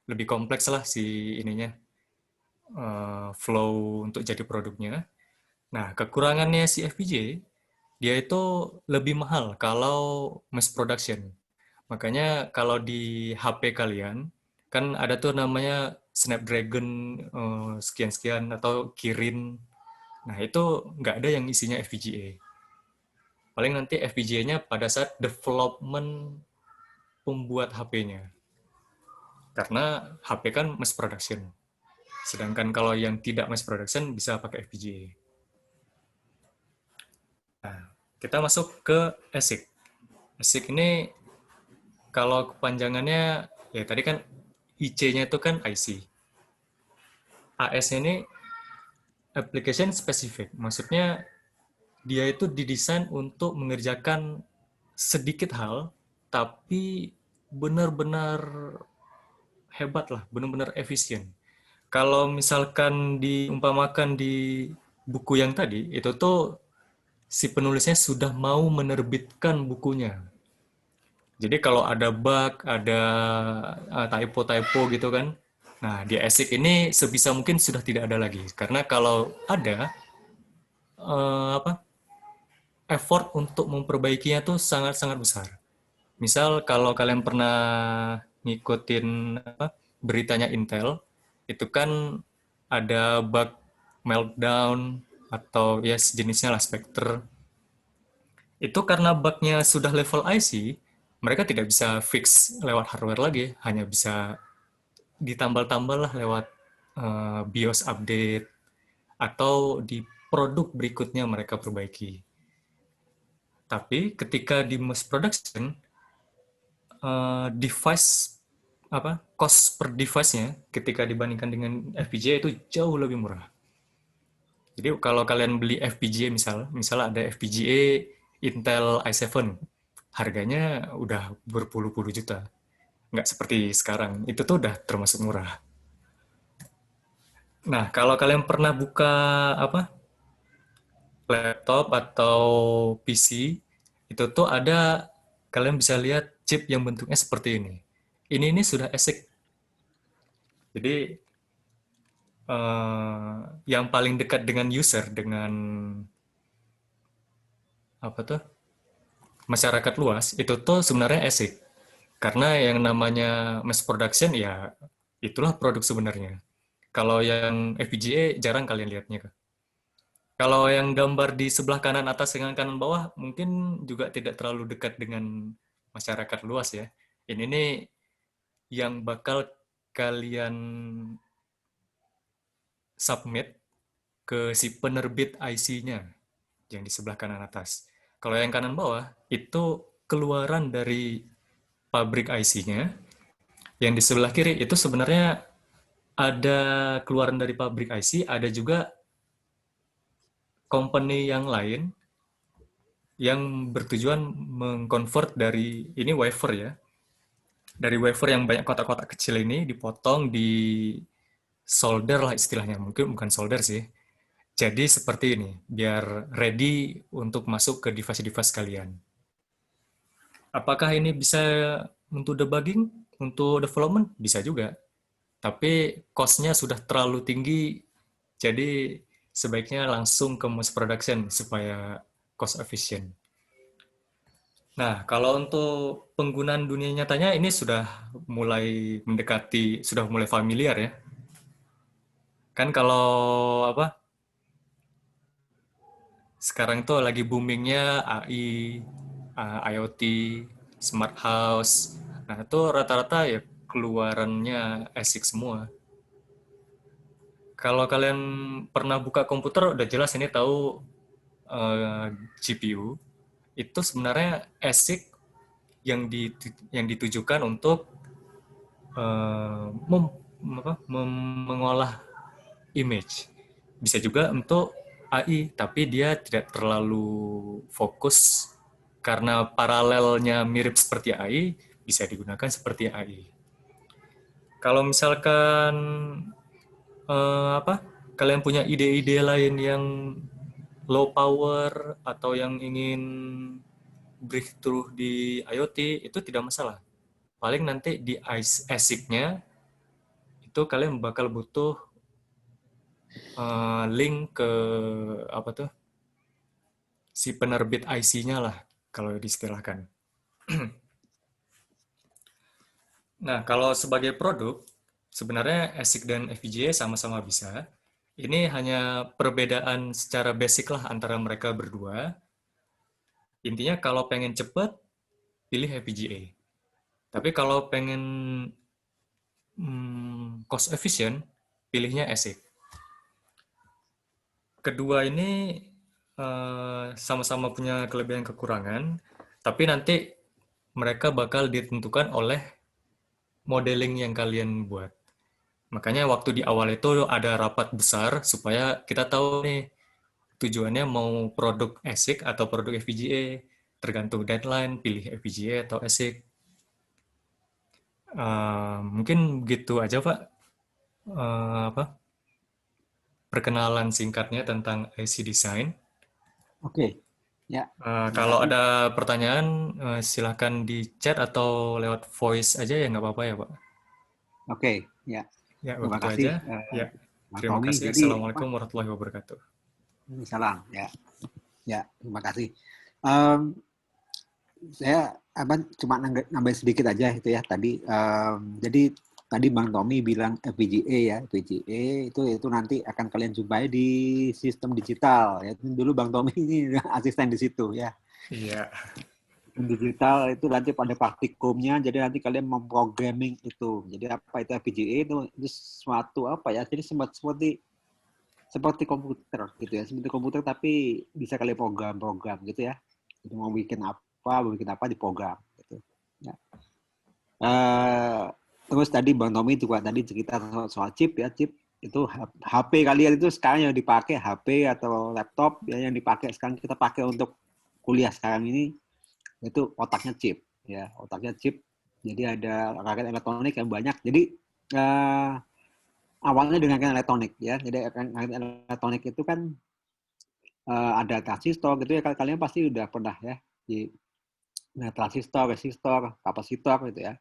lebih kompleks lah si ininya, flow untuk jadi produknya. Nah, kekurangannya si FPGA, dia itu lebih mahal kalau mass production. Makanya kalau di HP kalian, kan ada tuh namanya Snapdragon sekian-sekian atau Kirin. Nah, itu nggak ada yang isinya FPGA. Paling nanti FPGA-nya pada saat development pembuat HP-nya. Karena HP kan mass production. Sedangkan kalau yang tidak mass production bisa pakai FPGA. Nah, kita masuk ke ASIC. ASIC ini kalau kepanjangannya, ya tadi kan IC-nya itu kan IC. AS ini application specific. Maksudnya dia itu didesain untuk mengerjakan sedikit hal, tapi benar-benar hebat lah, benar-benar efisien. Kalau misalkan diumpamakan di buku yang tadi, itu tuh si penulisnya sudah mau menerbitkan bukunya. Jadi kalau ada bug, ada typo-typo gitu kan, nah di ASIC ini sebisa mungkin sudah tidak ada lagi. Karena kalau ada, apa effort untuk memperbaikinya tuh sangat-sangat besar. Misal kalau kalian pernah ngikutin beritanya Intel, itu kan ada bug meltdown atau ya sejenisnya lah Spectre. Itu karena bugnya sudah level IC, mereka tidak bisa fix lewat hardware lagi, hanya bisa ditambal-tambal lah lewat BIOS update atau di produk berikutnya mereka perbaiki. Tapi ketika di mass production, device cost per device-nya ketika dibandingkan dengan FPGA itu jauh lebih murah. Jadi kalau kalian beli FPGA misal ada FPGA Intel i7, harganya udah berpuluh-puluh juta. Nggak seperti sekarang, itu tuh udah termasuk murah. Nah, kalau kalian pernah buka apa laptop atau PC, itu tuh ada kalian bisa lihat chip yang bentuknya seperti ini. Ini sudah ASIC. Jadi yang paling dekat dengan user, dengan apa tuh masyarakat luas, itu tuh sebenarnya ASIC. Karena yang namanya mass production ya itulah produk sebenarnya. Kalau yang FPGA jarang kalian lihatnya. Kalau yang gambar di sebelah kanan atas dengan kanan bawah mungkin juga tidak terlalu dekat dengan masyarakat luas ya. Ini nih yang bakal kalian submit ke si penerbit IC-nya yang di sebelah kanan atas. Kalau yang kanan bawah itu keluaran dari pabrik IC-nya, yang di sebelah kiri itu sebenarnya ada keluaran dari pabrik IC, ada juga company yang lain yang bertujuan mengkonvert dari ini wafer ya, dari wafer yang banyak kotak-kotak kecil ini dipotong di solder lah istilahnya, mungkin bukan solder sih. Jadi seperti ini, biar ready untuk masuk ke device-device kalian. Apakah ini bisa untuk debugging, untuk development? Bisa juga. Tapi cost-nya sudah terlalu tinggi, jadi sebaiknya langsung ke mass production supaya cost efficient. Nah, kalau untuk penggunaan dunia nyatanya ini sudah mulai mendekati, sudah mulai familiar ya. Kan kalau apa sekarang tuh lagi boomingnya AI, IoT, smart house. Nah, itu rata-rata ya keluarannya ASIC semua. Kalau kalian pernah buka komputer, udah jelas ini tahu GPU. Itu sebenarnya ASIC yang ditujukan untuk eh, mem, mengolah image. Bisa juga untuk AI, tapi dia tidak terlalu fokus karena paralelnya mirip seperti AI, bisa digunakan seperti AI. Kalau misalkan kalian punya ide-ide lain yang low power atau yang ingin breakthrough di IoT itu tidak masalah. Paling nanti di ASIC-nya itu kalian bakal butuh link ke apa tuh si penerbit IC-nya lah kalau diistilahkan. Nah, kalau sebagai produk, sebenarnya ASIC dan FPGA sama-sama bisa. Ini hanya perbedaan secara basic lah antara mereka berdua. Intinya kalau pengen cepet, pilih FPGA. Tapi kalau pengen cost efficient, pilihnya ASIC. Kedua ini sama-sama punya kelebihan kekurangan, tapi nanti mereka bakal ditentukan oleh modeling yang kalian buat. Makanya waktu di awal itu ada rapat besar supaya kita tahu nih tujuannya mau produk ASIC atau produk FPGA. Tergantung deadline, pilih FPGA atau ASIC. Mungkin begitu aja Pak. Apa perkenalan singkatnya tentang IC design. Oke, ya. Terima Kalau kasih. ada pertanyaan, silahkan di chat atau lewat voice aja ya nggak apa-apa ya Pak. Oke, ya. Ya Terima begitu kasih, aja. Ya, Bang terima Tommy. kasih. Jadi apa? Assalamualaikum warahmatullahi wabarakatuh. Salam, ya. Ya, terima kasih. Em, saya cuma nambahin sedikit aja itu ya tadi. Jadi tadi Bang Tommy bilang FPGA ya, FPGA itu nanti akan kalian jumpai di sistem digital ya. Dulu Bang Tommy ini asisten di situ ya. Iya, Digital itu nanti pada praktikumnya, jadi nanti kalian memprogramming itu. Jadi apa itu FPGA itu suatu apa ya? Jadi seperti komputer gitu ya, seperti komputer tapi bisa kalian program-program gitu ya. Jadi mau bikin apa di program gitu. Ya. Terus tadi Bang Tommy juga tadi cerita soal chip ya, chip itu HP kalian itu sekarang yang dipakai HP atau laptop ya yang dipakai sekarang kita pakai untuk kuliah sekarang ini itu otaknya chip ya, otaknya chip. Jadi ada rangkaian elektronik yang banyak. Jadi awalnya dengan rangkaian elektronik ya. Jadi rangkaian elektronik itu kan ada transistor gitu ya, kalian pasti udah pernah ya di transistor, resistor, kapasitor gitu ya.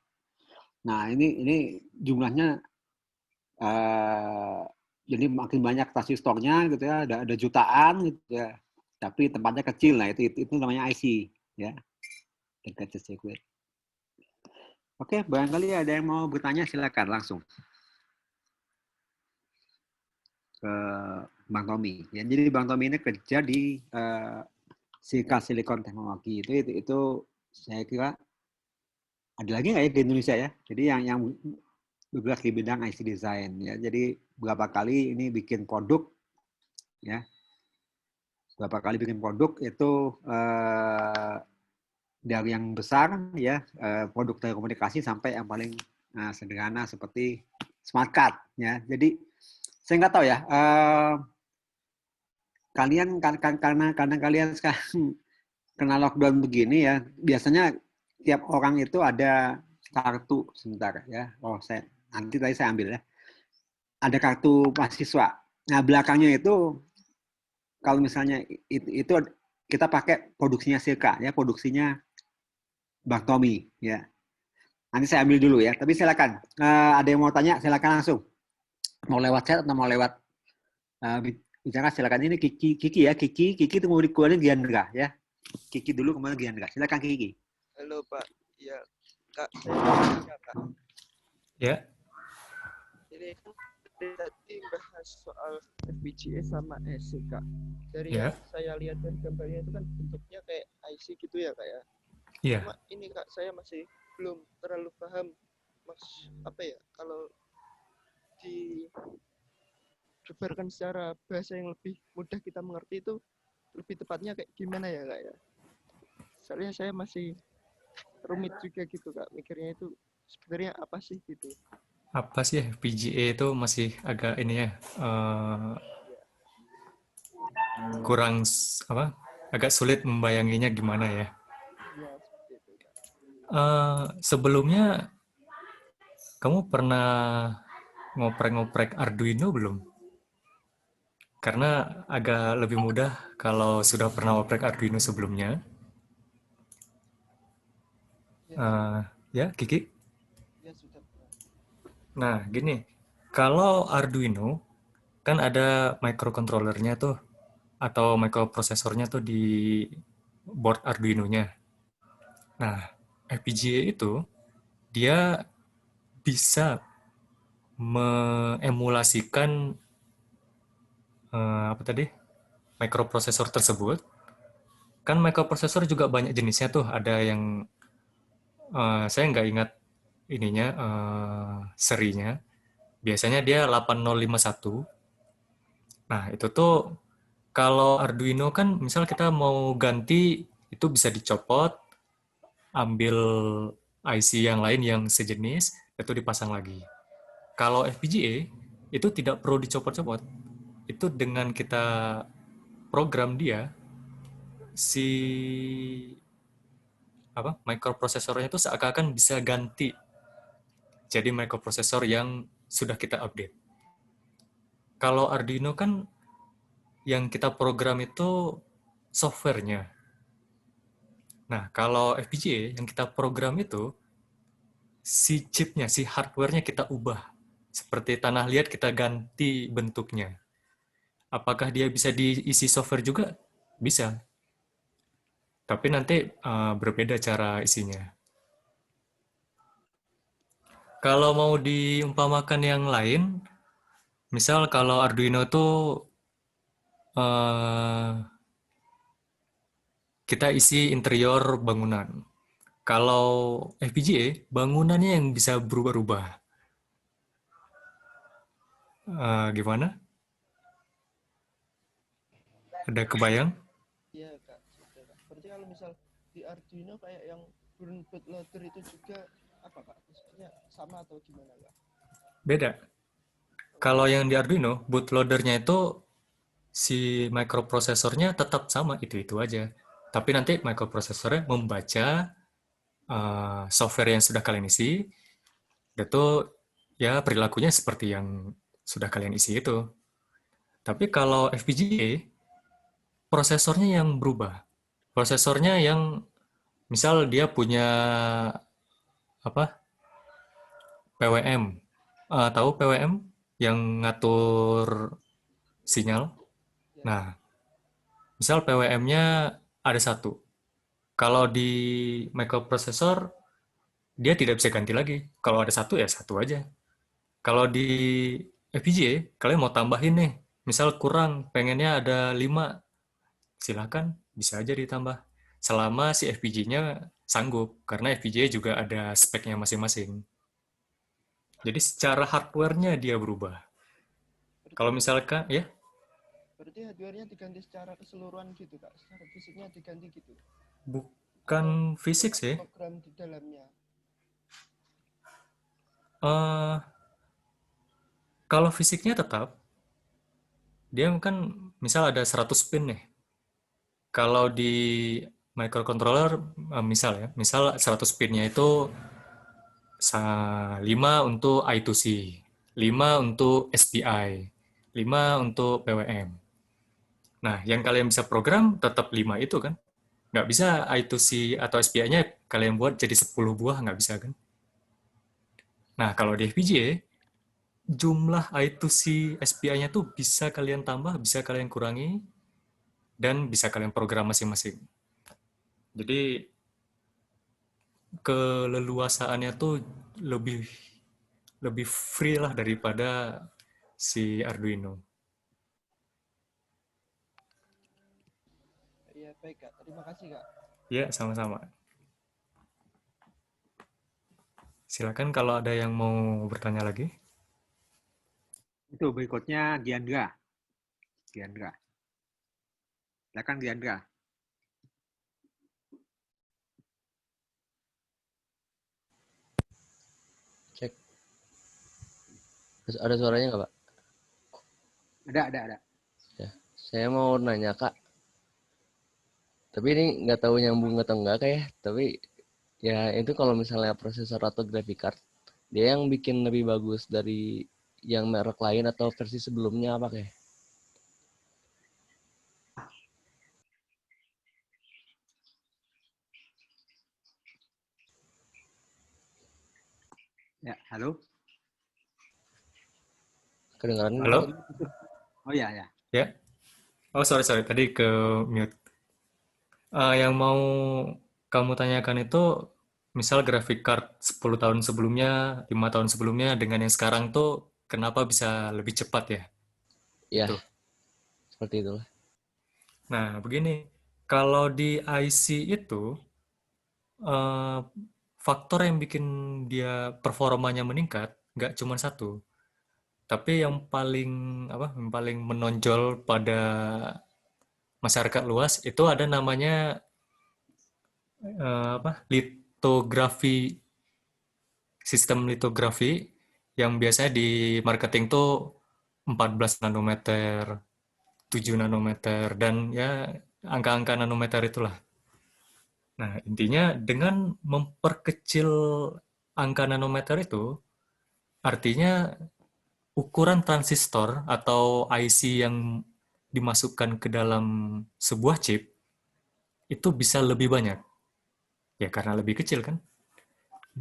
Nah, ini jumlahnya jadi makin banyak transistornya gitu ya, ada jutaan gitu ya. Tapi tempatnya kecil. Nah, itu namanya IC ya. Integrated circuit. Oke, barangkali ada yang mau bertanya silakan langsung ke Bang Tommy. Ya, jadi Bang Tommy ini kerja di Silka Silicon Technology itu saya kira ada lagi nggak ya di Indonesia ya? Jadi yang bergerak di bidang IC design ya. Jadi berapa kali ini bikin produk ya, berapa kali bikin produk itu dari yang besar ya, produk telekomunikasi sampai yang paling sederhana seperti smart card ya. Jadi saya nggak tahu ya, kalian karena kalian sekarang kena lockdown begini ya, biasanya tiap orang itu ada kartu sebentar ya. Oh, nanti tadi saya ambil ya. Ada kartu mahasiswa. Nah, belakangnya itu kalau misalnya itu kita pakai produksinya Silka ya, produksinya Bang Tommy ya. Nanti saya ambil dulu ya. Tapi silakan. Ada yang mau tanya silakan langsung. Mau lewat chat atau mau lewat bicara silakan. Ini Kiki ya, Kiki itu mau dikeluarin Giandra ya. Kiki dulu kemudian Giandra. Silakan Kiki. Halo Pak, ya Kak, saya mau Kak. ya, Jadi tadi bahas soal FPGA sama ASIC Kak. Dari ya, yang saya lihat dari gambarnya itu kan bentuknya kayak IC gitu ya Kak ya. iya. Cuma ini Kak, saya masih belum terlalu paham apa ya kalau dijabarkan secara bahasa yang lebih mudah kita mengerti itu lebih tepatnya kayak gimana ya Kak ya. Soalnya saya masih rumit juga gitu Kak, mikirnya itu sebenarnya apa sih gitu. Apa sih FPGA itu masih agak ini ya, kurang apa? Agak sulit membayanginya gimana ya. Ya, seperti itu Kak. Sebelumnya kamu pernah ngoprek-ngoprek Arduino belum? Karena agak lebih mudah kalau sudah pernah ngoprek Arduino sebelumnya. Ya, Ya, Kiki. ya sudah. Nah, gini. Kalau Arduino kan ada microcontrollernya tuh atau microprosesornya tuh di board Arduino-nya. Nah, FPGA itu dia bisa mengemulasikan apa tadi microprosesor tersebut. Kan microprosesor juga banyak jenisnya tuh. Ada yang saya nggak ingat ininya serinya. Biasanya dia 8051. Nah, itu tuh kalau Arduino kan misal kita mau ganti itu bisa dicopot, ambil IC yang lain yang sejenis, itu dipasang lagi. Kalau FPGA itu tidak perlu dicopot-copot. Itu dengan kita program dia, si apa microprosesornya itu seakan-akan bisa ganti jadi microprosesor yang sudah kita update. Kalau Arduino kan yang kita program itu softwarenya. Nah, kalau FPGA yang kita program itu si chipnya, si hardwarenya kita ubah. Seperti tanah liat kita ganti bentuknya. Apakah dia bisa diisi software juga? Bisa. Tapi nanti berbeda cara isinya. Kalau mau diumpamakan yang lain, misal kalau Arduino tuh eh, kita isi interior bangunan. Kalau FPGA, bangunannya yang bisa berubah-ubah. Gimana? Ada kebayang? Iya kak, sudah kak. Berarti kalau misal di Arduino kayak yang burn bootloader itu juga apa kak? Maksudnya sama atau gimana kak? Beda. Oh Kalau beda. yang di Arduino, bootloadernya itu si microprosesornya tetap sama, itu aja. Tapi nanti microprosesornya membaca software yang sudah kalian isi, itu ya perilakunya seperti yang sudah kalian isi itu. Tapi kalau FPGA, prosesornya yang berubah. Prosesornya yang misal dia punya apa PWM. Tahu PWM yang ngatur sinyal? Ya ya. Nah, misal PWM-nya ada satu. Kalau di microprosesor, dia tidak bisa ganti lagi. Kalau ada satu, ya satu aja. Kalau di FPGA, kalian mau tambahin nih. Misal kurang, pengennya ada 5, silakan, bisa aja ditambah. Selama si FPGA-nya sanggup, karena FPGA juga ada speknya masing-masing. Jadi secara hardware-nya dia berubah. Berarti Kalau misalkan, ya, berarti hardware-nya diganti secara keseluruhan gitu kak? Secara fisiknya diganti gitu? bukan Atau fisik tetap sih. program di dalamnya? Eh, kalau fisiknya tetap, dia kan misal ada 100 pin nih. Kalau di microcontroller, misal ya, misal 100 pinnya itu 5 untuk I2C, 5 untuk SPI, 5 untuk PWM. Nah, yang kalian bisa program tetap 5 itu kan. Nggak bisa I2C atau SPI-nya kalian buat jadi 10 buah, nggak bisa kan. Nah, kalau di FPGA, jumlah I2C SPI-nya tuh bisa kalian tambah, bisa kalian kurangi, dan bisa kalian program masing-masing. Jadi keleluasaannya tuh lebih lebih free lah daripada si Arduino. Iya baik kak, terima kasih kak. Ya, sama-sama. Silakan kalau ada yang mau bertanya lagi. Itu berikutnya Diandra. Diandra. Silakan Diandra. Cek. Ada suaranya nggak, Pak? Ada. Ya. Saya mau nanya, Kak. Tapi ini nggak tahu nyambung atau enggak, kayak. Tapi ya itu kalau misalnya prosesor atau graphic card, dia yang bikin lebih bagus dari yang merek lain atau versi sebelumnya apa kayak? Ya, halo. Kedengaran nggak, Halo? Kak? Oh ya, ya. Ya? Oh, sorry, sorry. Tadi ke mute. Yang mau kamu tanyakan itu, misal graphic card 10 tahun sebelumnya, 5 tahun sebelumnya, dengan yang sekarang tuh, kenapa bisa lebih cepat ya? Ya, Itu. seperti itulah. Nah, begini. Kalau di IC itu, eh, faktor yang bikin dia performanya meningkat, nggak cuma satu. Tapi yang paling yang paling menonjol pada masyarakat luas itu ada namanya litografi, sistem litografi yang biasanya di marketing tuh 14 nanometer, 7 nanometer dan ya angka-angka nanometer itulah. Nah, intinya dengan memperkecil angka nanometer itu artinya ukuran transistor atau IC yang dimasukkan ke dalam sebuah chip itu bisa lebih banyak. Ya karena lebih kecil kan.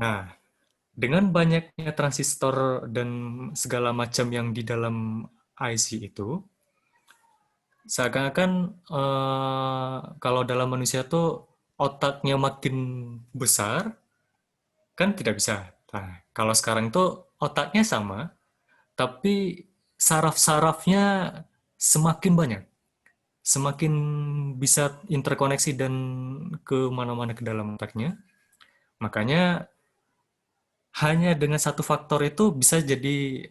Nah, dengan banyaknya transistor dan segala macam yang di dalam IC itu, seakan-akan kalau dalam manusia tuh otaknya makin besar, kan tidak bisa. Nah, kalau sekarang tuh otaknya sama, tapi saraf-sarafnya semakin banyak, semakin bisa interkoneksi dan ke mana-mana ke dalam otaknya. Makanya hanya dengan satu faktor itu bisa jadi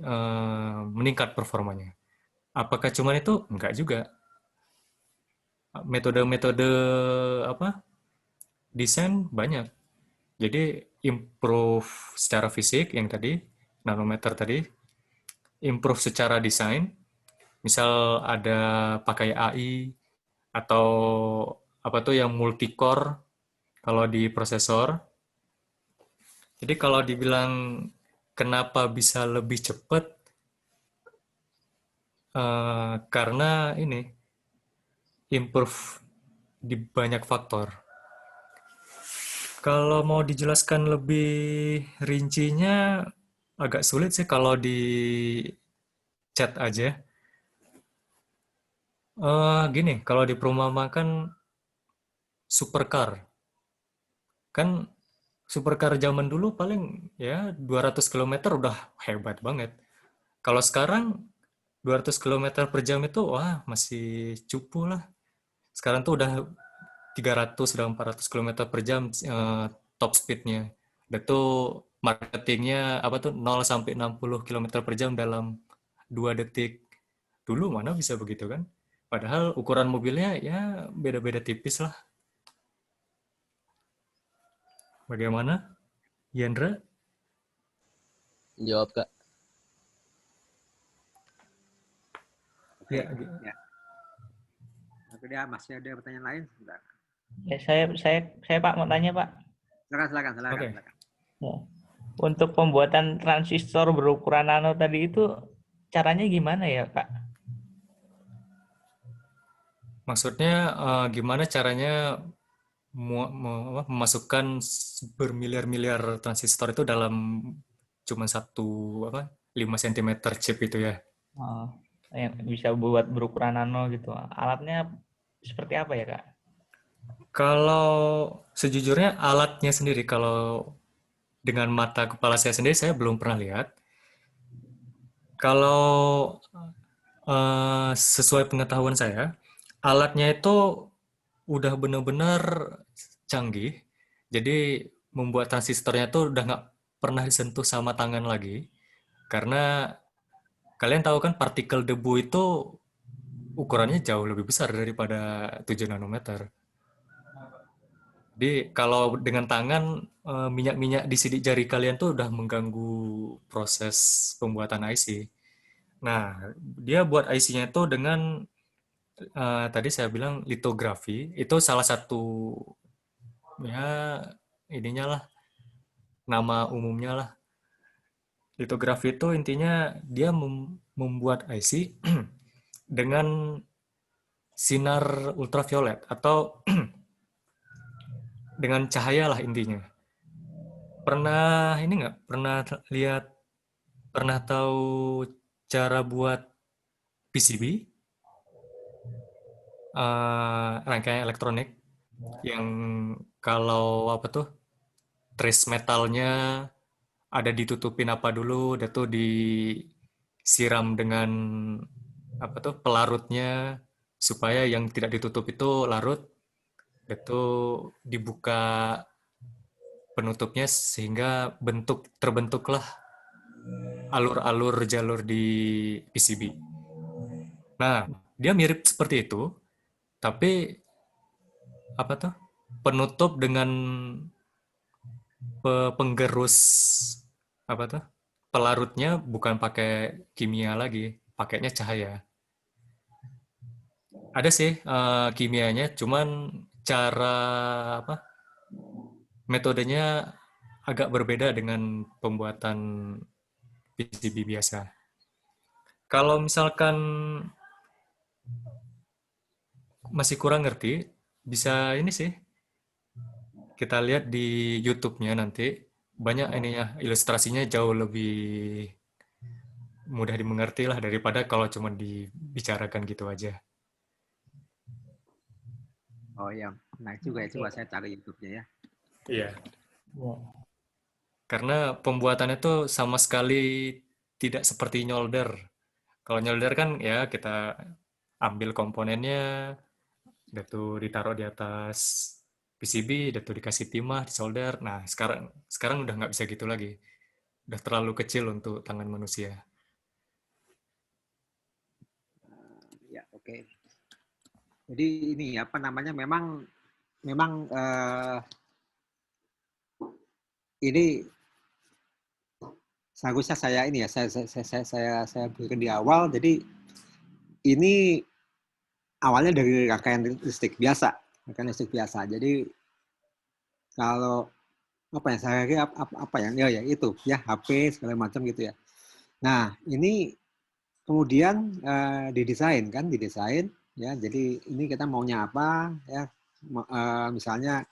meningkat performanya. Apakah cuma itu? Enggak juga. Metode-metode apa desain banyak. Jadi improve secara fisik yang tadi nanometer tadi, improve secara desain. Misal ada pakai AI atau apa tuh yang multi-core kalau di prosesor. Jadi kalau dibilang kenapa bisa lebih cepat, karena ini improve di banyak faktor. Kalau mau dijelaskan lebih rincinya agak sulit sih kalau di chat aja. Gini, kalau di perumpamaan supercar, kan supercar zaman dulu paling ya 200 kilometer udah hebat banget. Kalau sekarang 200 kilometer per jam itu wah masih cupu lah. Sekarang tuh udah 300 udah 400 kilometer per jam top speednya. Dan tuh marketingnya apa tuh 0 sampai 60 kilometer per jam dalam 2 detik. Dulu mana bisa begitu kan? Padahal ukuran mobilnya ya beda-beda tipis lah. Bagaimana, Yandra? Jawab, Kak. Oke, Ya, ya. Oke, dia masih ada pertanyaan lain? Sebentar. Ya, saya Pak mau tanya Pak. Silakan, silakan, silakan, oke. silakan. Ya. Untuk pembuatan transistor berukuran nano tadi itu caranya gimana ya Pak? Maksudnya gimana caranya memasukkan bermiliar-miliar transistor itu dalam cuma satu 5 cm chip itu ya. Oh, yang bisa buat berukuran nano gitu. Alatnya seperti apa ya Kak? Kalau sejujurnya alatnya sendiri kalau dengan mata kepala saya sendiri saya belum pernah lihat. Kalau sesuai pengetahuan saya, alatnya itu udah benar-benar canggih. Jadi membuat transistornya tuh udah nggak pernah disentuh sama tangan lagi. Karena kalian tahu kan partikel debu itu ukurannya jauh lebih besar daripada 7 nanometer. Jadi kalau dengan tangan minyak-minyak di sidik jari kalian tuh udah mengganggu proses pembuatan IC. Nah, dia buat IC-nya itu dengan tadi saya bilang litografi, itu salah satu ya ininya lah, nama umumnya lah. Litografi itu intinya dia membuat IC dengan sinar ultraviolet atau dengan cahaya lah intinya. Pernah ini nggak? Pernah lihat, pernah tahu cara buat PCB, rangkaian elektronik yang kalau apa tuh trace metalnya ada ditutupin apa dulu, udah tuh disiram dengan apa tuh pelarutnya supaya yang tidak ditutup itu larut, itu dibuka penutupnya sehingga terbentuklah alur-alur jalur di PCB. Nah, dia mirip seperti itu, tapi apa tuh penutup dengan penggerus apa tuh pelarutnya bukan pakai kimia lagi, pakainya cahaya. Ada sih kimianya, cuman cara apa metodenya agak berbeda dengan pembuatan PCB biasa. Kalau misalkan masih kurang ngerti, bisa ini sih kita lihat di YouTube-nya nanti banyak ininya ilustrasinya jauh lebih mudah dimengerti lah daripada kalau cuma dibicarakan gitu aja. Oh ya, menarik juga ya. Coba saya cari YouTube-nya ya. Iya. Ya. Karena pembuatannya tuh sama sekali tidak seperti nyolder. Kalau nyolder kan ya kita ambil komponennya, udah tuh ditaruh di atas PCB, udah tuh dikasih timah, disolder. Nah, sekarang udah nggak bisa gitu lagi. Udah terlalu kecil untuk tangan manusia. Ya, oke. Jadi ini apa namanya? Memang memang ini seharusnya saya ini ya saya berikan di awal. Jadi ini awalnya dari rangkaian listrik biasa. Jadi kalau apa ya saya kira apa ya ya itu ya HP segala macam gitu ya. Nah ini kemudian didesain ya. Jadi ini kita maunya apa ya? Misalnya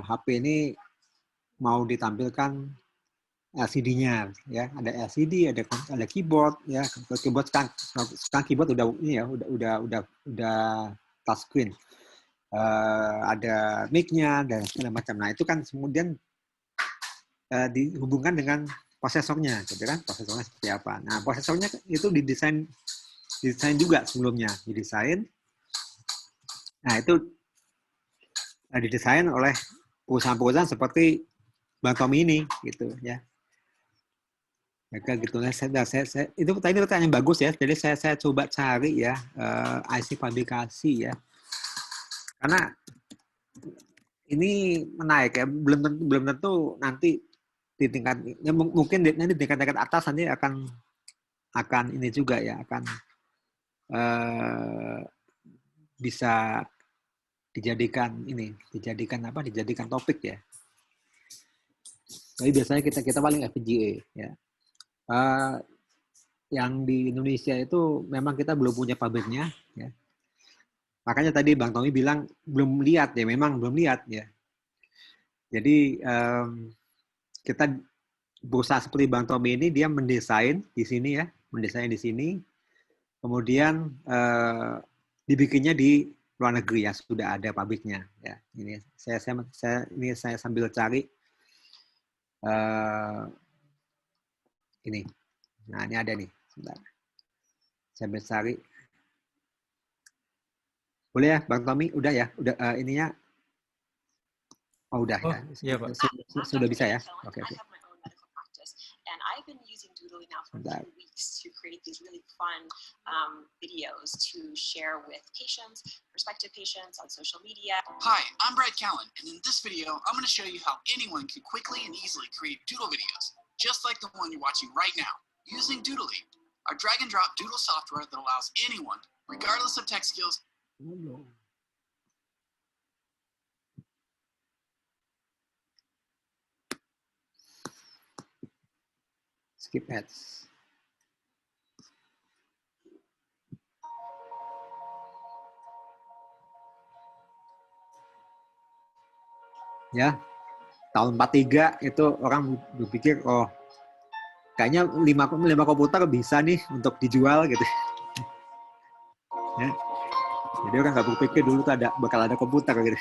HP ini mau ditampilkan LCD-nya ya, ada LCD, ada keyboard ya. Keyboard sekarang keyboard udah ini ya, udah touchscreen. Ada mic-nya dan segala macam. Nah, itu kan kemudian dihubungkan dengan prosesornya, gitu kan? Prosesornya seperti apa? Nah, prosesornya itu didesain juga sebelumnya, didesain. Nah, itu didesain oleh perusahaan-perusahaan seperti Bang Tommy ini, gitu ya. Gitu. Itu tadi pertanyaan yang bagus ya. Jadi saya coba cari ya IC fabrikasi ya. Karena ini menaik ya. Belum tentu nanti di tingkat ya mungkin nanti di tingkat atas nanti akan ini juga ya akan bisa dijadikan topik ya. Jadi biasanya kita paling FPGA ya. Yang di Indonesia itu memang kita belum punya pabriknya ya. Makanya tadi Bang Tommy bilang belum lihat ya, memang belum lihat ya. Jadi kita berusaha seperti Bang Tommy ini, dia mendesain di sini ya, kemudian dibikinnya di luar negeri ya, sudah ada pabriknya ya. Ini saya sambil cari ini. Nah, ini ada nih. Sebentar. Saya sambil cari. Boleh ya, Bang Tommy? Udah ya? Udah ininya? Oh, udah Oh, ya. iya, Pak. Sudah bisa ya? Oke. And I've been using Doodly now for 2 weeks to create these really fun videos to share with patients, prospective patients on social media. Hi, I'm Brad Callen, and in this video, I'm going to show you how anyone can quickly and easily create doodle videos, just like the one you're watching right now, using Doodly, our drag and drop doodle software that allows anyone, regardless of tech skills. Skip ads. Ya, tahun 43 itu orang berpikir, oh kayaknya 5 komputer bisa nih untuk dijual gitu. Ya. Jadi orang nggak berpikir dulu tuh bakal ada komputer gitu.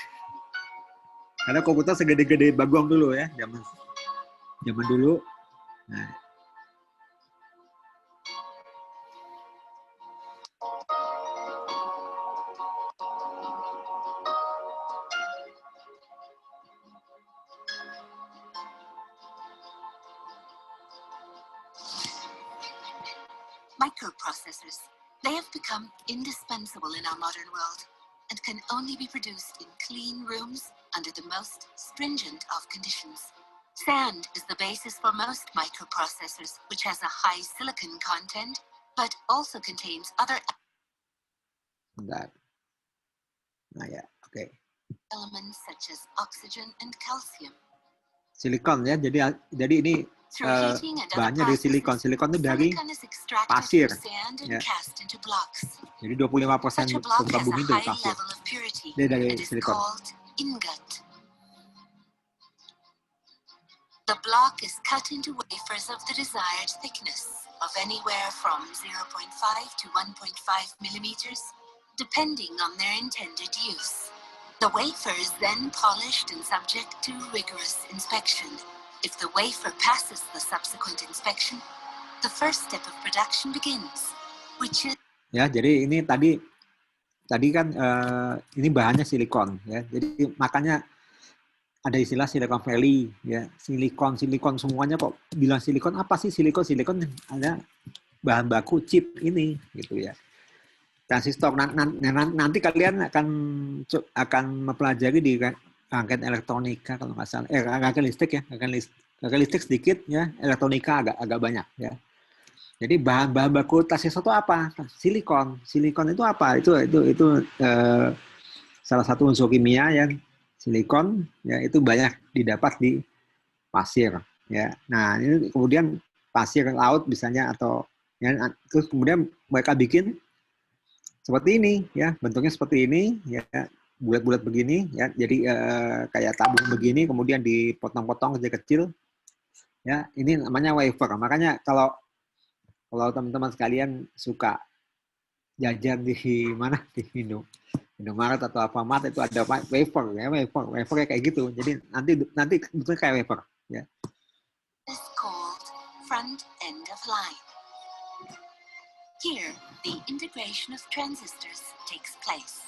Karena komputer segede-gede bagong dulu ya, zaman dulu. Nah, Microprocessors. They have become indispensable in our modern world and can only be produced in clean rooms under the most stringent of conditions. Sand is the basis for most microprocessors, which has a high silicon content, but also contains other bentar. Nah ya, oke. elements such as oxygen and calcium. Silikon ya, jadi ini Through heating and other bahannya dari silikon. processes, Silikon itu dari silicon is extracted pasir. from sand and Ya. cast into blocks. Jadi 25% Such a block permukaan has a bumi itu dari high pasir. level of purity Dia dari and is silikon. called ingot. The block is cut into wafers of the desired thickness of anywhere from 0.5 to 1.5 millimeters, depending on their intended use. The wafer is then polished and subject to rigorous inspection. If the wafer passes the subsequent inspection, the first step of production begins, which is Ya, jadi ini tadi kan ini bahannya silikon ya. Jadi makanya ada istilah Silicon Valley ya. Silikon semuanya kok bilang silikon, apa sih silikon? Silikon ada bahan baku chip ini gitu ya. Transistor nanti kalian akan mempelajari di rangkaian elektronika kalau nggak salah. Rangkaian listrik ya, rangkaian listrik sedikit ya, elektronika agak banyak ya. Jadi bahan baku transistor itu apa? Silikon. Silikon itu apa? Itu salah satu unsur kimia yang silikon ya, itu banyak didapat di pasir ya. Nah, ini kemudian pasir laut misalnya, atau ya, terus kemudian mereka bikin seperti ini ya, bentuknya seperti ini ya, bulat-bulat begini ya. Jadi kayak tabung begini, kemudian dipotong-potong kecil-kecil ya. Ini namanya wafer. Makanya kalau teman-teman sekalian suka jajan di mana, di Indomaret atau Alfamart, itu ada wafer kayak gitu. Jadi nanti bentuknya kayak wafer ya. is called front end of line. Here, the integration of transistors takes place.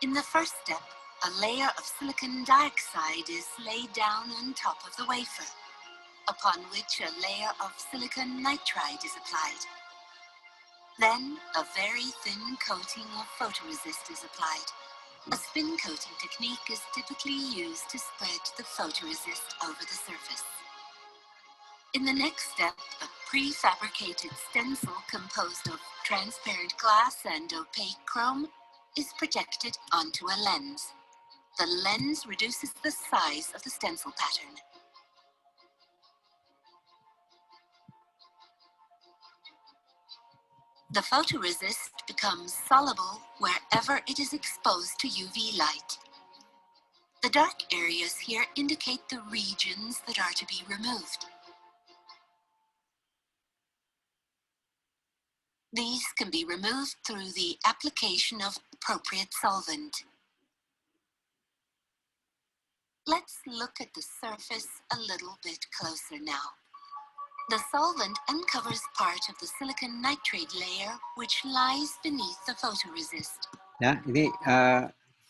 In the first step, a layer of silicon dioxide is laid down on top of the wafer, upon which a layer of silicon nitride is applied. Then, a very thin coating of photoresist is applied. A spin coating technique is typically used to spread the photoresist over the surface. In the next step, a prefabricated stencil composed of transparent glass and opaque chrome is projected onto a lens. The lens reduces the size of the stencil pattern. The photoresist becomes soluble wherever it is exposed to UV light. The dark areas here indicate the regions that are to be removed. These can be removed through the application of appropriate solvent. Let's look at the surface a little bit closer now. The solvent uncovers part of the silicon nitride layer which lies beneath the photoresist. Ya, ini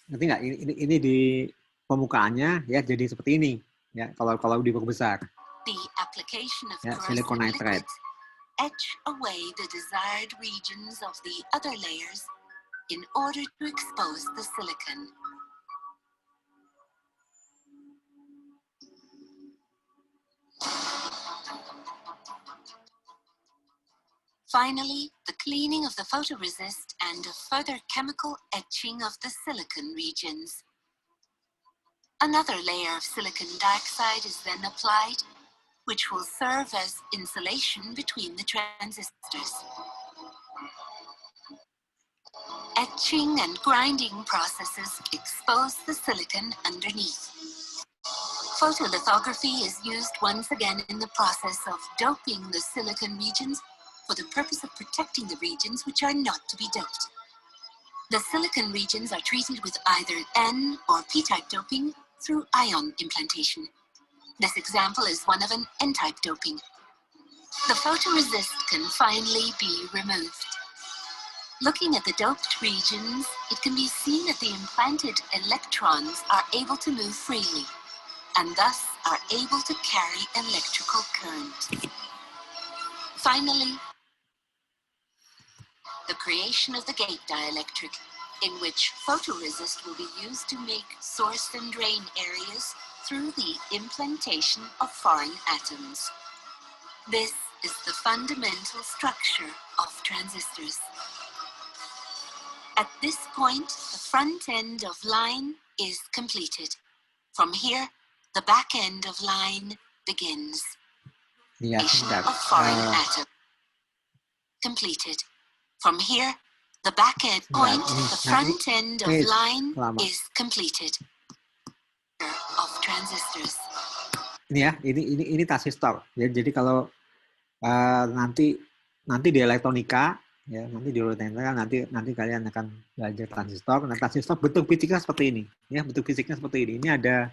ngerti nggak? Ini di permukaannya ya, jadi seperti ini ya. Kalau diperbesar. The application of Ya, corrosive silicon nitride. liquid etch away the desired regions of the other layers in order to expose the silicon. Finally, the cleaning of the photoresist and a further chemical etching of the silicon regions. Another layer of silicon dioxide is then applied, which will serve as insulation between the transistors. Etching and grinding processes expose the silicon underneath. Photolithography is used once again in the process of doping the silicon regions for the purpose of protecting the regions which are not to be doped. The silicon regions are treated with either N or P-type doping through ion implantation. This example is one of an N-type doping. The photoresist can finally be removed. Looking at the doped regions, it can be seen that the implanted electrons are able to move freely and thus are able to carry electrical current. Finally, the creation of the gate dielectric, in which photoresist will be used to make source and drain areas through the implantation of foreign atoms. This is the fundamental structure of transistors. At this point, the front end of line is completed. From here, the back end of line begins. Ya, sebentar. Of foreign atom completed. From here, the back end point, the front end of line is completed. Of transistors. Ini ya, ini transistor. Ya, jadi kalau nanti di elektronika, ya nanti di elektronika nanti kalian akan belajar transistor. Nah, transistor bentuk fisiknya seperti ini. Ya, bentuk fisiknya seperti ini. Ini ada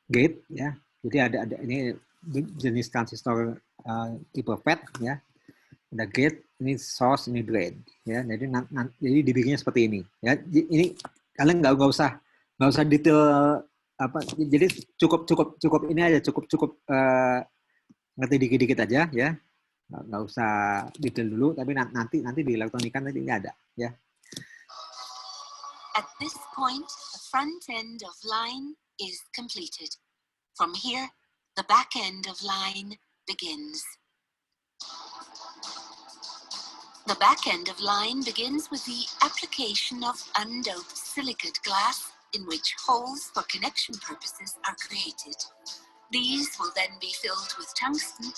gate, ya. Jadi ada ini jenis transistor tipe FET, ya. Ada gate, ini source, ini drain, ya. Jadi dibikinnya seperti ini, ya. Ini kalian nggak usah detail apa. Jadi cukup ini aja, cukup ngerti dikit-dikit aja, ya. Nggak usah detail dulu, tapi nanti di elektronika nanti ini ada, ya. At this point, the front end of line is completed. From here, the back end of line begins. The back end of line begins with the application of undoped silicate glass in which holes for connection purposes are created. These will then be filled with tungsten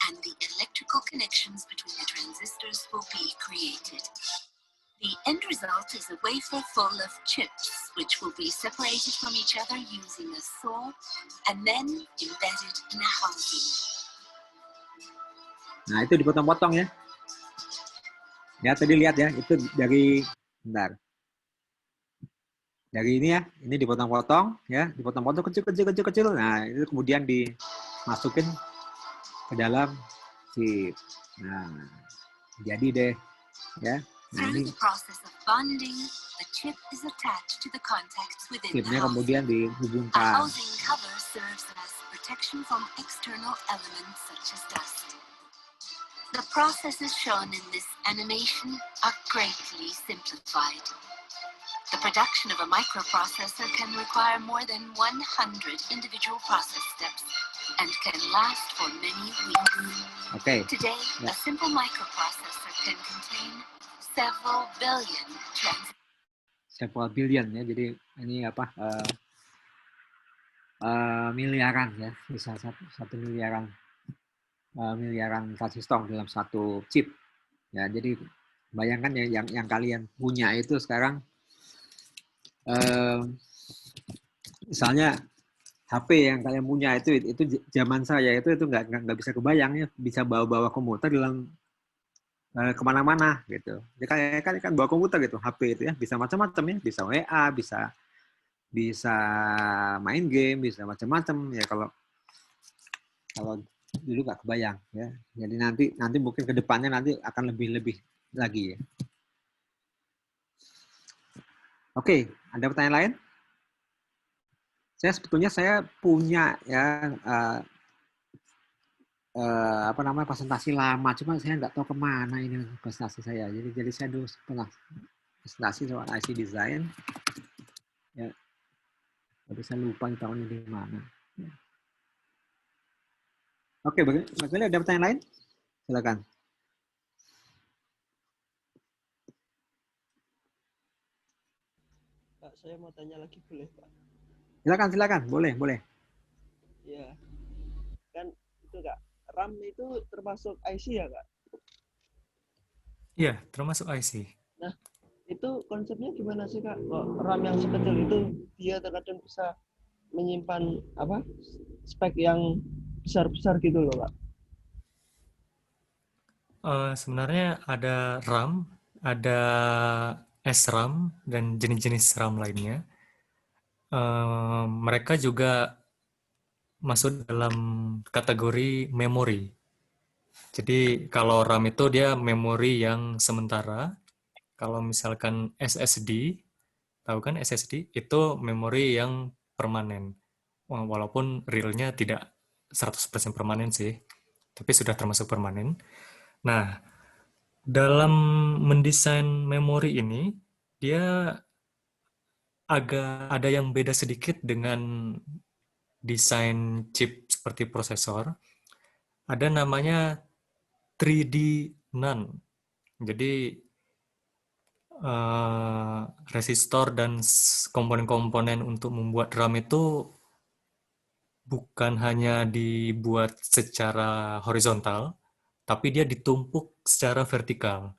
and the electrical connections between the transistors will be created. The end result is a wafer full of chips which will be separated from each other using a saw and then embedded in a housing. Nah, itu dipotong-potong, ya. Ya, tadi lihat, ya, itu dari ini, ya, ini dipotong-potong, ya, dipotong-potong kecil. Nah, itu kemudian dimasukin ke dalam chip. Nah, jadi deh, ya. Nah, ini chipnya kemudian dihubungkan. The processes shown in this animation are greatly simplified. The production of a microprocessor can require more than 100 individual process steps and can last for many weeks. Okay. Today, a simple microprocessor can contain several billion transistors. Several billion, ya. Jadi ini apa? Miliaran, ya. Bisa satu miliaran transistor dalam satu chip. Ya, jadi bayangkan, ya, yang kalian punya itu sekarang, misalnya HP yang kalian punya itu zaman saya itu nggak bisa kebayang, ya, bisa bawa komputer dalam kemana-mana gitu. Jadi kan bawa komputer gitu, HP itu, ya, bisa macam-macam, ya, bisa WA, bisa main game, bisa macam-macam, ya. Kalau dulu nggak kebayang, ya. Jadi nanti mungkin ke depannya nanti akan lebih lagi, ya. Oke, ada pertanyaan lain? Sebetulnya saya punya, ya, presentasi lama, cuma saya nggak tahu kemana ini presentasi saya. Jadi saya dulu pernah presentasi soal IC design, ya. Tapi saya lupa tahun ini di mana. Ya. Oke, bagaimana, ada pertanyaan lain? Silakan. Pak, saya mau tanya lagi, boleh, Pak? Silakan, boleh. Ya, kan itu Kak, RAM itu termasuk IC ya, Kak? Iya, termasuk IC. Nah, Itu konsepnya gimana sih Kak? Kok RAM yang sekecil itu dia terkadang bisa menyimpan apa spek yang besar-besar gitu loh Kak? Sebenarnya ada RAM, ada SRAM, dan jenis-jenis RAM lainnya. Mereka juga masuk dalam kategori memori. Jadi kalau RAM itu dia memori yang sementara. Kalau misalkan SSD, tahu kan SSD? Itu memori yang permanen. Walaupun realnya tidak 100% permanen sih, tapi sudah termasuk permanen. Nah, dalam mendesain memori ini, dia agak ada yang beda sedikit dengan desain chip seperti prosesor. Ada namanya 3D NAND. Jadi resistor dan komponen-komponen untuk membuat RAM itu bukan hanya dibuat secara horizontal, tapi dia ditumpuk secara vertikal.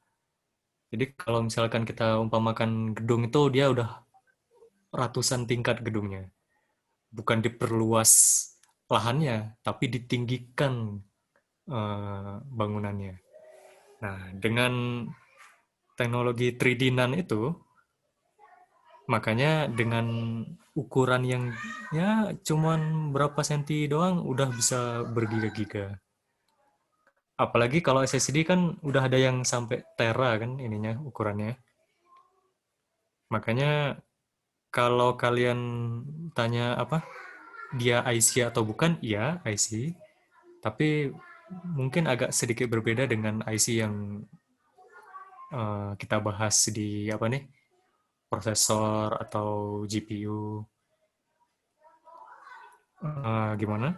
Jadi kalau misalkan kita umpamakan gedung itu dia udah ratusan tingkat gedungnya. Bukan diperluas lahannya, tapi ditinggikan bangunannya. Nah, dengan teknologi 3D NAND itu, makanya dengan ukuran yang ya cuman berapa senti doang udah bisa bergiga-giga. Apalagi kalau SSD kan udah ada yang sampai tera kan ininya ukurannya. Makanya kalau kalian tanya apa dia IC atau bukan, iya IC. Tapi mungkin agak sedikit berbeda dengan IC yang kita bahas di apa nih prosesor atau GPU. Gimana?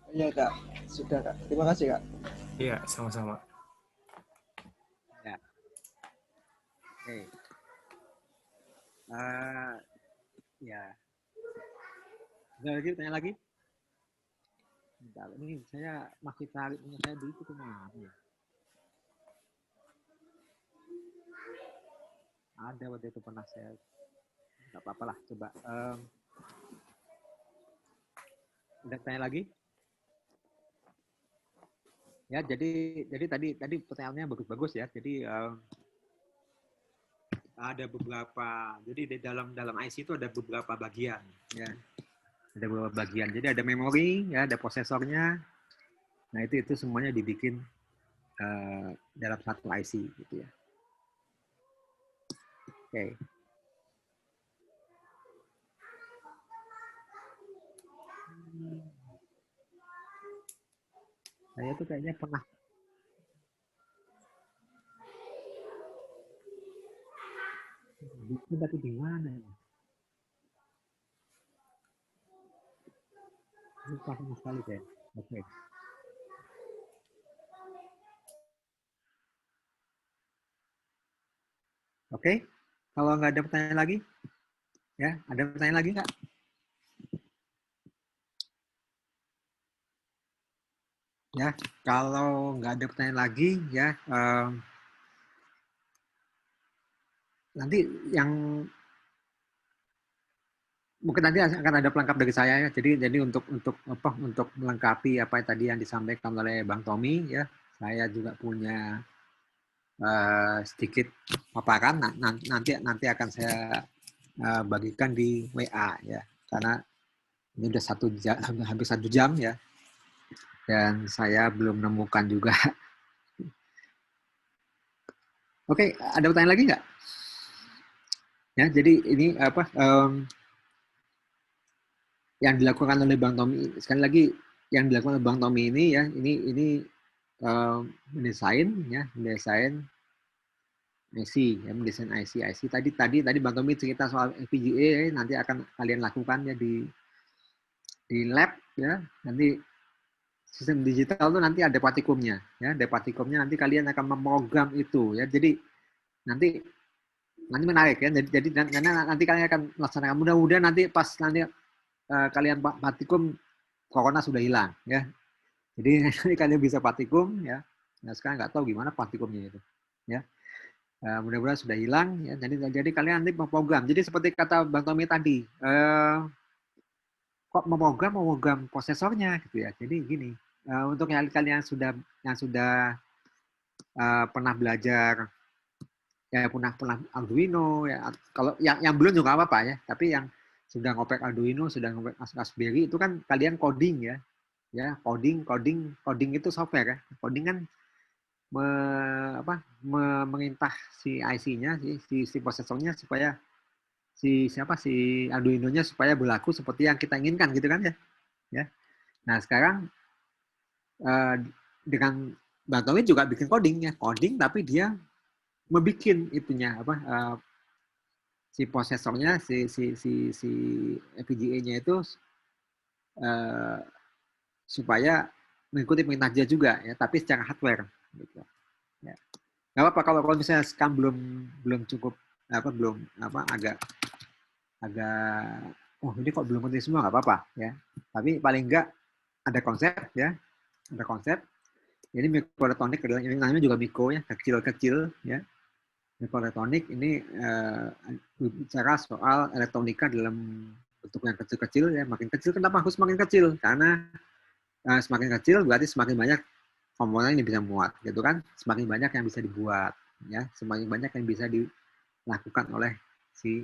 Iya Kak, sudah Kak. Terima kasih Kak. Iya, sama-sama. Ya. Oke. Ya. Ada lagi, tanya lagi? Bentar, ini saya masih cari punya saya dulu itu kemana ya? Ada waktu itu pernah saya, nggak apa-apa lah, coba. Udah tanya lagi? Ya, jadi tadi pertanyaannya bagus-bagus ya. Jadi ada beberapa, jadi di dalam IC itu ada beberapa bagian, ya. Ada beberapa bagian. Jadi ada memori, ya, ada prosesornya. Nah itu semuanya dibikin dalam satu IC, gitu ya. Oke. Saya tuh kayaknya pernah. Itu tapi di mana ya? Lupa sama sekali deh. Oke. Oke. Kalau nggak ada pertanyaan lagi, ya, ada pertanyaan lagi nggak? Ya, kalau nggak ada pertanyaan lagi, ya, nanti yang mungkin nanti akan ada pelengkap dari saya ya. Jadi untuk melengkapi apa yang tadi yang disampaikan oleh Bang Tommy ya, saya juga punya sedikit paparan nanti akan saya bagikan di WA ya, karena ini udah hampir 1 jam ya, dan saya belum menemukan juga. Oke, ada pertanyaan lagi nggak? Ya, jadi ini apa yang dilakukan oleh Bang Tommy, sekali lagi yang dilakukan oleh Bang Tommy ini ya, ini mendesain IC, ya, mendesain IC. Tadi Bang Tommy cerita soal FPGA, nanti akan kalian lakukan ya di lab ya. Nanti sistem digital tuh nanti ada praktikumnya ya, ada praktikumnya nanti kalian akan memprogram itu ya. Jadi nanti menarik ya. Jadi nanti kalian akan melaksanakan, mudah-mudahan nanti pas nanti kalian praktikum corona sudah hilang ya. Jadi nanti kalian bisa praktikum ya. Nah sekarang nggak tahu gimana praktikumnya itu ya. Mudah-mudahan sudah hilang ya. Jadi kalian nanti mau program. Jadi seperti kata Bang Tommy tadi, kok mau program prosesornya gitu ya. Jadi gini, untuk kalian yang sudah pernah belajar ya pernah Arduino ya, kalau yang belum juga apa-apa ya, tapi yang sudah ngopek Arduino, sudah ngopek Raspberry itu kan kalian coding ya. Ya, coding itu software ya. Coding kan memerintah si IC-nya, si prosesornya supaya si Arduino-nya supaya berlaku seperti yang kita inginkan gitu kan ya. Ya. Nah, sekarang dengan Bang Tommy juga bikin coding ya, coding tapi dia membikin itunya si prosesornya si FPGA-nya itu supaya mengikuti perintah dia juga ya, tapi secara hardware gitu. Ya. Nggak apa-apa kalau misalnya sekarang belum cukup agak ini kok belum penting semua, nggak apa-apa ya. Tapi paling enggak ada konsep ya, ada konsep. Ini mikroelektronik ini namanya juga mikro ya, kecil-kecil ya. Mikroelektronik ini bicara soal elektronika dalam bentuk yang kecil-kecil ya. Makin kecil, kenapa harus semakin kecil? Karena semakin kecil berarti semakin banyak komponen yang bisa muat, gitu kan? Semakin banyak yang bisa dibuat, ya. Semakin banyak yang bisa dilakukan oleh si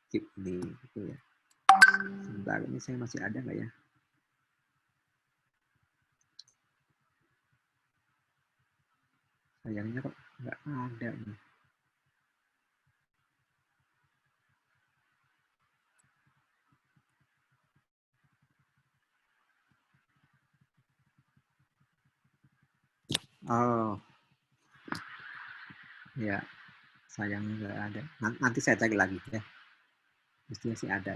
chip ini, gitu ya. Sebentar, ini saya masih ada nggak ya? Sayangnya kok nggak ada nih. Oh, ya, sayangnya nggak ada. Nanti saya cari lagi ya. Mestinya sih ada.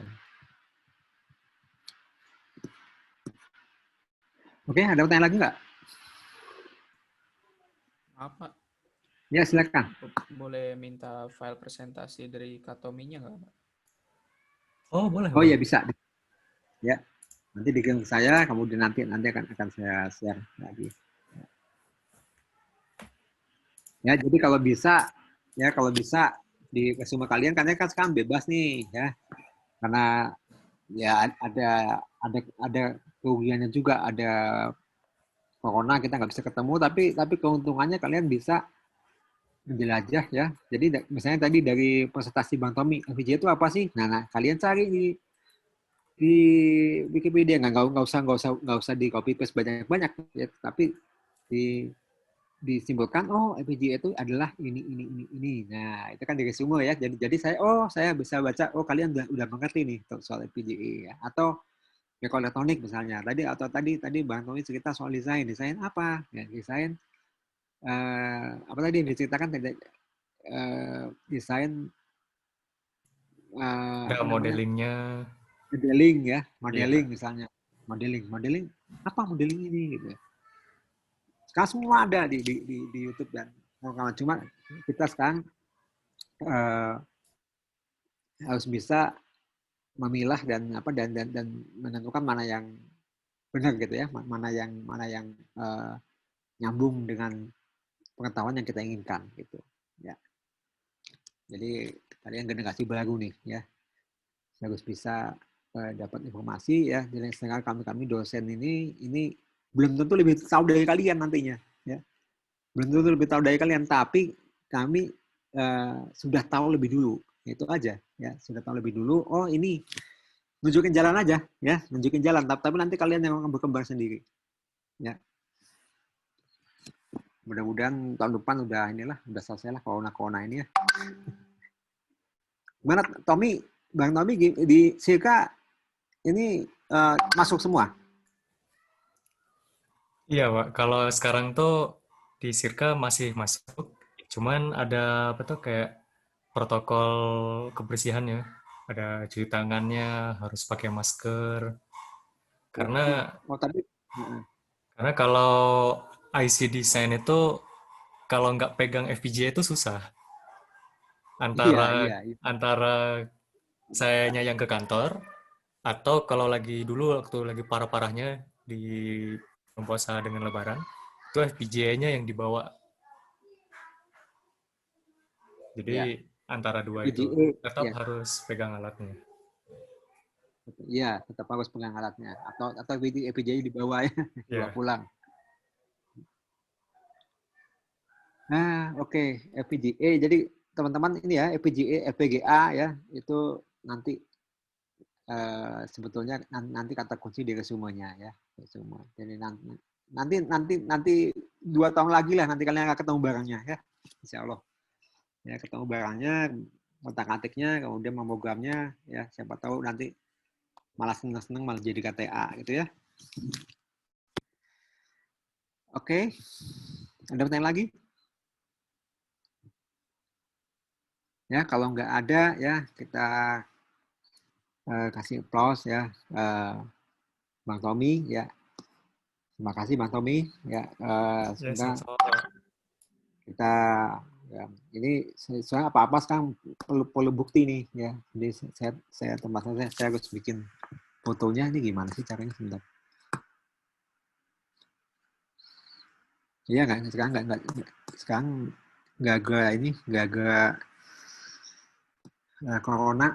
Oke, ada pertanyaan lagi nggak? Maaf, Pak. Ya, silakan. Boleh minta file presentasi dari Katominya nggak, Pak? Oh, boleh. Oh, ya bisa. Ya, nanti dikirim ke saya, kemudian nanti akan saya share lagi. Ya, jadi kalau bisa di resume kalian karena kan sekarang bebas nih ya. Karena ya ada kerugiannya juga, ada corona kita nggak bisa ketemu, tapi keuntungannya kalian bisa menjelajah ya. Jadi misalnya tadi dari presentasi Bang Tommy, FPGA itu apa sih? Nah, kalian cari di Wikipedia, nggak usah di copy paste banyak ya, tapi disimpulkan FPGA itu adalah ini. Nah, itu kan di resume ya. Jadi saya bisa baca, kalian udah mengerti nih soal FPGA ya. Atau mikroelektronik misalnya. Tadi Bang Tommy cerita soal desain apa? Ya, desain apa tadi yang diceritakan tadi desain Ada modelingnya. Modeling misalnya. Modeling apa modeling ini gitu. Sekarang semua ada di YouTube dan kawan-kawan. Cuma kita sekarang harus bisa memilah dan menentukan mana yang benar gitu ya, mana yang nyambung dengan pengetahuan yang kita inginkan gitu ya. Jadi kalian generasi baru nih ya, harus bisa dapat informasi ya. Jadi sedangkan kami dosen ini belum tentu lebih tahu dari kalian nantinya ya, belum tentu lebih tahu dari kalian, tapi kami sudah tahu lebih dulu, itu aja ya, sudah tahu lebih dulu. Ini nunjukin jalan aja ya, nunjukin jalan, tapi nanti kalian yang akan berkembang sendiri ya. Mudah-mudahan tahun depan udah selesai lah corona ini ya. Gimana Tommy, Bang Tommy di Sirka ini masuk semua? Iya, Pak. Kalau sekarang tuh di Sirka masih masuk, cuman ada apa tuh kayak protokol kebersihannya. Ada cuci tangannya, harus pakai masker. Karena kalau IC design itu kalau nggak pegang FPGA itu susah. Antara sayanya yang ke kantor, atau kalau waktu lagi parah-parahnya di puasa dengan Lebaran, itu FPGA-nya yang dibawa. Jadi Ya. antara dua itu FPGA, tetap ya, harus pegang alatnya. ya tetap harus pegang alatnya. Atau FPGA di bawah ya, bawa Ya, pulang. Nah, oke, FPGA. Jadi teman-teman ini ya, FPGA ya, itu nanti sebetulnya nanti kata kunci di resumenya ya, resume. Jadi nanti 2 tahun lagi lah nanti kalian akan ketemu barangnya ya, insya Allah. Ya ketemu barangnya, otak-atiknya, kemudian memprogramnya, ya siapa tahu nanti malah seneng-seneng malah jadi KTA gitu ya. Oke, ada pertanyaan lagi? Ya kalau nggak ada ya kita kasih applause ya, Bang Tommy ya. Terima kasih Bang Tommy ya. ya Semoga sama-sama Pak. kita ya, ini soalnya apa-apa sekarang perlu bukti nih ya. Jadi saya tempatnya saya harus bikin fotonya ini gimana sih caranya sebentar. Iya nggak sekarang nggak agak corona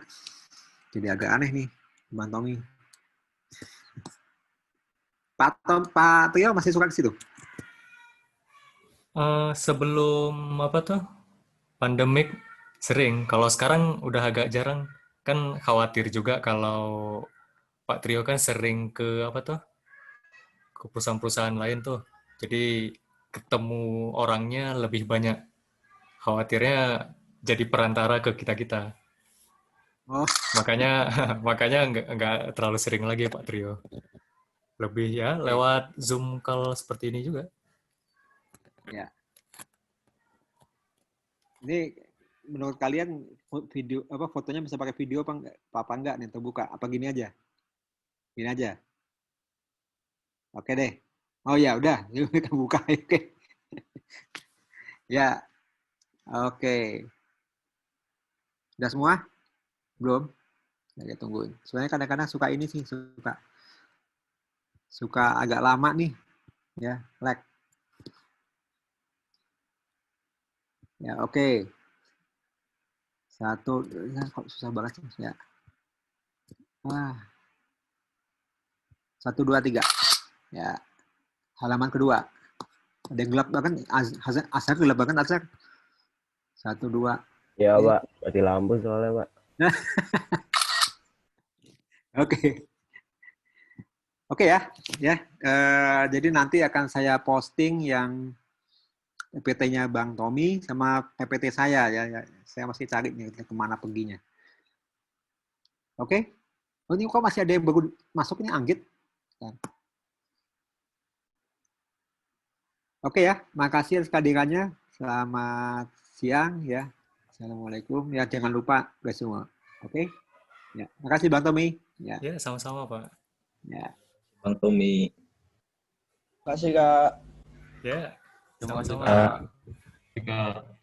jadi agak aneh nih Bang Tommy. Pak Trio masih suka ke situ? Sebelum apa tuh pandemik sering, kalau sekarang udah agak jarang. Kan khawatir juga kalau Pak Trio kan sering ke apa tuh ke perusahaan-perusahaan lain tuh. Jadi ketemu orangnya lebih banyak. Khawatirnya jadi perantara ke kita-kita. Oh Makanya makanya nggak terlalu sering lagi Pak Trio. Lebih ya oke lewat Zoom call seperti ini juga. ya. Ini menurut kalian video apa fotonya bisa pakai video apa enggak nih terbuka? Apa gini aja? Gini aja. Oke deh. Oh ya udah, kita buka. Oke. Ya, oke. Udah semua? Belum? Ya, tungguin. Soalnya kadang-kadang suka ini sih, suka agak lama nih, ya, lag. Ya, oke. Satu, ya, kok susah banget sih, ya. Wah, 1, 2, 3. Ya, halaman kedua. Ada yang gelap banget, Azhar gelap banget, Azhar. 1, 2. Ya, Oke. Pak. Mati lampu soalnya, Pak. Oke. Oke ya, ya. Jadi nanti akan saya posting yang PPT-nya Bang Tommy sama PPT saya ya. Saya masih cari nih kemana perginya. Oke. Oh, ini kok masih ada yang baru masuk ini Anggit. Oke ya, makasih atas kehadirannya. Selamat siang ya. Assalamualaikum. Ya jangan lupa guys semua. Oke. Ya, makasih Bang Tommy. Ya, Ya, sama-sama Pak. ya. Bang Tommy. Terima kasih Kak. Ya, Terima kasih sama-sama. Kak.